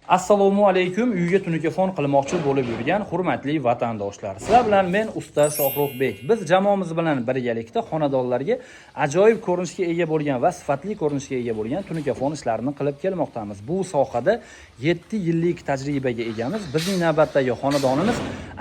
Assalomu alaykum. Uyga tunuka qilmoqchi bo'lib yurgan hurmatli vatandoshlar. Sizlar bilan men usta Shohruxbek. Biz jamoamiz bilan birgalikda xonadonlarga ajoyib ko'rinishga ega bo'lgan va sifatli ko'rinishga ega bo'lgan tunuka ishlarini qilib kelmoqdamiz. Bu sohada 7 yillik tajribaga egamiz. Bizning navbatdagi xonadonimiz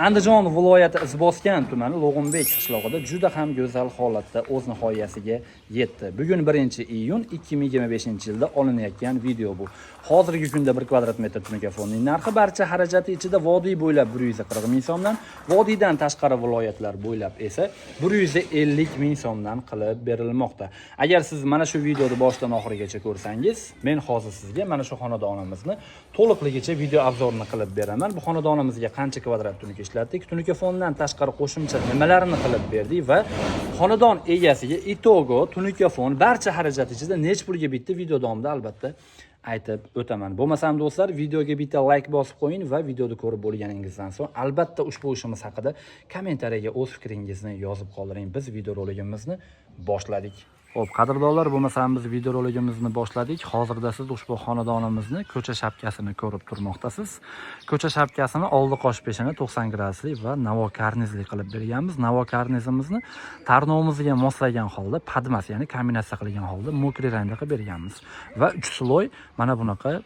Andijon viloyati Izboskan tumani Log'unbek qishlog'ida juda ham go'zal holatda o'z nihoyasiga yetdi. Bugun 1-iyun 2025-yilda olinayotgan video bu. Hozirgi kunda 1 kvadrat metr tunuka fonning narxi barcha xarajati ichida vodiy bo'ylab 140 ming so'mdan, vodiydan tashqari viloyatlar bo'ylab esa 150 ming so'mdan qilib berilmoqda. Agar siz mana shu videoni boshdan oxirigacha ko'rsangiz, men hozir sizga mana shu xonadonimizni to'liqligicha video obzorini qilib beraman. Bu xonadonimizga qancha kvadrat tunuka ishlatdik, tunuka fondan tashqari qo'shimcha nimalarni qilib berdik va xonadon egasiga itogo tunuka fon barcha xarajat ichida nech pulga bitdi video davomida albatta aytib o'taman. Bo'lmasam do'stlar, videoga bitta like bosib qo'ying va videoni ko'rib bo'lganingizdan so'ng albatta ushbu ishimiz haqida kommentariyaga o'z fikringizni yozib qoldiring. Biz videorolikimizni boshladik. Xo'p, qadrdonlar, bo'lmasam biz videorolikimizni boshladik. Hozirda siz ushbu xonadonimizni ko'cha shapkasini ko'rib turmoqdasiz. Ko'cha shapkasini oldi qosh peshini 90 gradusli va navo karnizli qilib berganmiz. Navo karnizimizni tarnovimizga moslagan holda, padmas, ya'ni kombinatsiya qilgan holda mokri rangda qilib berganmiz va 3 sloy mana bunaqa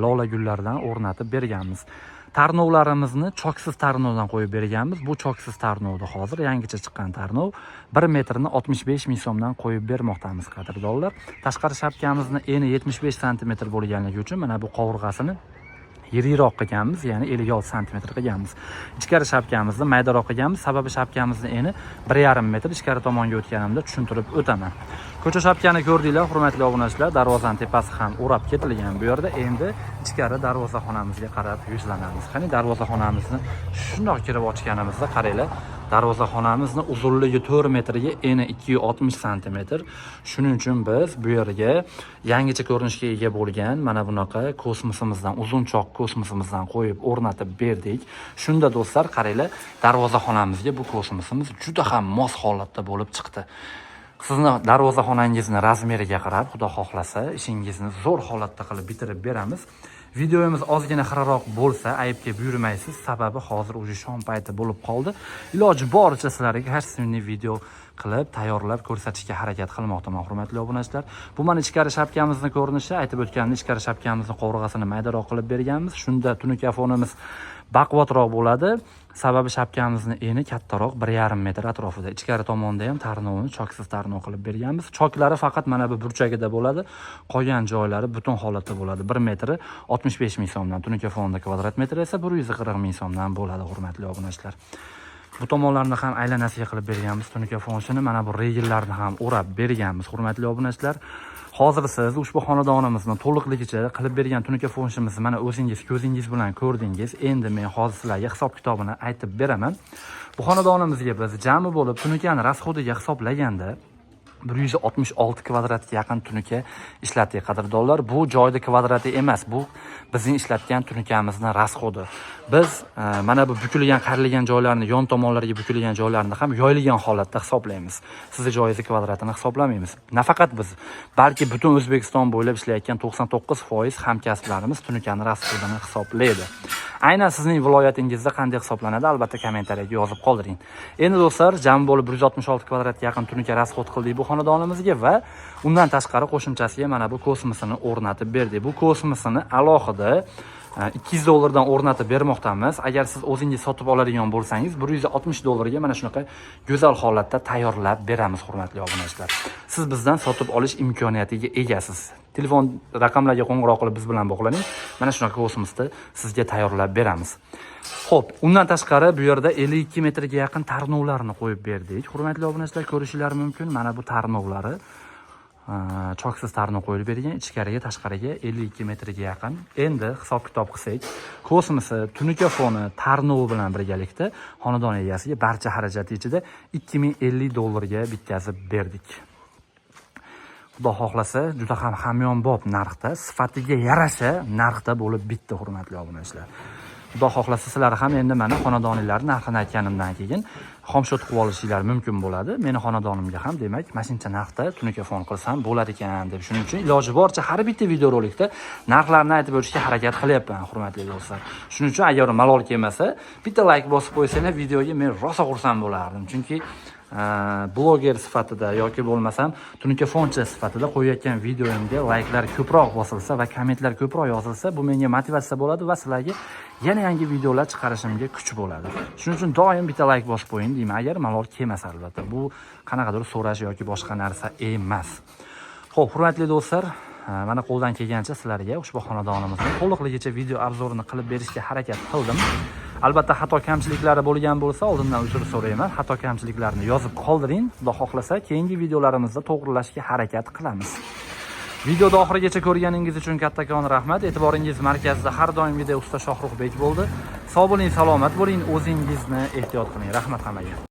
lola gullardan o'rnatib berganmiz. Tarnovlarimizni choksiz tarnovdan qo'yib berganmiz. Bu choksiz tarnovda hozir yangicha chiqqan tarnov 1 metrini 65 ming so'mdan qo'yib bermoqdamiz qadrdonlar. Tashqari shapkamizni eni 75 sm bo'lganligi uchun mana bu qovurg'asini yiriroq qilganmiz, ya'ni 56 sm qilganmiz. Ichkari shapkamizni maydaroq qilganmiz. Sababi shapkamizni eni 1,5 metr ichkari tomonga o'tganimda tushuntirib o'taman. Ko'cha shapkani ko'rdinglar, hurmatli obunachilar. Darvozaning tepasi ham o'rab ketilgan bu yerda. Endi ichkari darvozaxonamizga qarab yuzlanamiz. Qani darvozaxonamizni shundoq kirib ochganimizda qaranglar. Darvozaxonamizni uzunligi 4 metrga eni 260 sm. Shuning uchun biz bu yerga yangicha ko'rinishga ega bo'lgan mana bunaqa kosmosimizdan, uzunchoq kosmosimizdan qo'yib o'rnatib berdik. Shunda do'stlar, qaranglar, darvozaxonamizga bu kosmosimiz juda ham mos holatda bo'lib chiqdi. Sizni darvozaxonangizni razmeriga qarab, xudo xohlasa, ishingizni zo'r holatda qilib bitirib beramiz. Videomiz ozgina xiraroq bo'lsa, aybga buyurmaysiz. Sababi hozir o'sha shom payti bo'lib qoldi. Iloji boricha sizlarga har sun'iy video qilib tayyorlab ko'rsatishga harakat qilmoqdaman, hurmatli obunachilar. Bu mana ichkari shapkamizni ko'rinishi, aytib o'tganimdek, ichkari shapkamizni qovurg'asini maydaroq qilib berganmiz. Shunda tunuka fonimiz baquvvatroq bo'ladi. Sababi shapkamizni eni kattaroq 1,5 metr atrofida. Ichkari tomonda ham tarnovni choksiz tarnov qilib berganmiz. Choklari faqat mana bu burchagida bo'ladi. Qolgan joylari butun holatda bo'ladi. 1 metri 65 ming so'mdan, tunuka fonda kvadrat metri esa 140 ming so'mdan bo'ladi, hurmatli obunachilar. Bu tomonlarni ham aylanasiga qilib berganmiz. Tunuka fonini mana bu regellarni ham o'rab berganmiz, hurmatli obunachilar. Hozir siz ushbu xonadonimizni to'liqligicha qilib bergan tunuka fonimizni mana o'zingiz ko'zingiz bilan ko'rdingiz. Endi men hozir sizlarga hisob-kitobini aytib beraman. Bu xonadonimizga biz jami bo'lib tunukani rasxodiga hisoblaganda 166 kvadratga yaqin tunuka ishlatdik qadrdonlar. Bu joyda kvadrati emas, bu bizning ishlatgan tunukamizni rasxodi. Biz mana bu bukilgan, qarilgan joylarni, yon tomonlarga bukilgan joylarni ham yoyilgan holatda hisoblaymiz. Sizni joyingiz kvadratini hisoblamaymiz. Nafaqat biz, balki butun O'zbekiston bo'ylab ishlayotgan 99% hamkasblarimiz tunukani rasxodini hisoblaydi. Aynan sizning viloyatingizda qanday hisoblanadi, albatta kommentariyaga yozib qoldiring. Endi do'stlar, jami bo'lib 166 kvadratga yaqin tunuka rasxod qildik bu xonadonimizga va undan tashqari qo'shimchasiga mana bu kosmosini o'rnatib berdik. Bu kosmosini alohida $200 dan o'rnatib bermoqdamiz. Agar siz o'zingiz sotib oladigan bo'lsangiz, $160 ga mana shunaqa go'zal holatda tayyorlab beramiz, hurmatli obunachilar. Siz bizdan sotib olish imkoniyatiga egasiz. Telefon raqamlarga qo'ng'iroq qilib biz bilan bog'laning. Mana shunaqa kosmosni sizga tayyorlab beramiz. Xo'p, undan tashqari bu yerda 52 metrga yaqin tarnovlarni qo'yib berdik. Hurmatli obunachilar, ko'rishingiz mumkin. Mana bu tarnovlari choksiz tarnov qo'yib bergan, ichkariga tashqariga 52 metrga yaqin. Endi hisob-kitob qilsak, kosmosi, tunuka foni, tarnovi bilan birgalikda xonadon egasiga barcha xarajati ichida $2050 ga bitkazib berdik. Xudo xohlasa, juda ham hamyonbop narxda, sifatiga yarasha narxda bo'lib bitdi, hurmatli obunachilar. Xudo xohlasa sizlar ham endi mana xonadoninglarning narxini aytganimdan keyin xomshot qilib olishinglar mumkin bo'ladi. Meni xonadonimga ham demak mashincha narxda tunikafon qilsam bo'lar ekan deb. Shuning uchun iloji boricha har bitta videorolikda narxlarni aytib o'tishga harakat qilyapman, hurmatli do'stlar. Shuning uchun agar malol kelmasa, bitta like bosib qo'ysanglar videoga men rosa xursand bo'lardim. Chunki bloger sifatida yoki bo'lmasam tunikafonchi sifatida qo'yayotgan videoimga layklar ko'proq bosilsa va kommentlar ko'proq yozilsa, bu menga motivatsiya bo'ladi va sizlarga yana yangi videolar chiqarishimga kuch bo'ladi. Shuning uchun doim bitta like bosib qo'ying deyman, agar malol kelmasa albatta. Bu qanaqadir so'rash yoki boshqa narsa emas. Xo'p, hurmatli do'stlar, mana qo'ldan kelgancha sizlarga ushbu xonadonimizni to'liqligicha video obzorini qilib berishga harakat qildim. Albatta xato kamchiliklari bo'lgan bo'lsa, oldindan uzr so'rayman. Xato kamchiliklarni yozib qoldiring. Xudo xohlasa, keyingi videolarimizda to'g'rilashga harakat qilamiz. Videoni oxirigacha ko'rganingiz uchun kattakon rahmat. E'tiboringiz markazida har doimgidek usta Shohruxbek bo'ldi. Sog' bo'ling, salomat bo'ling, o'zingizni ehtiyot qiling. Rahmat hammaga.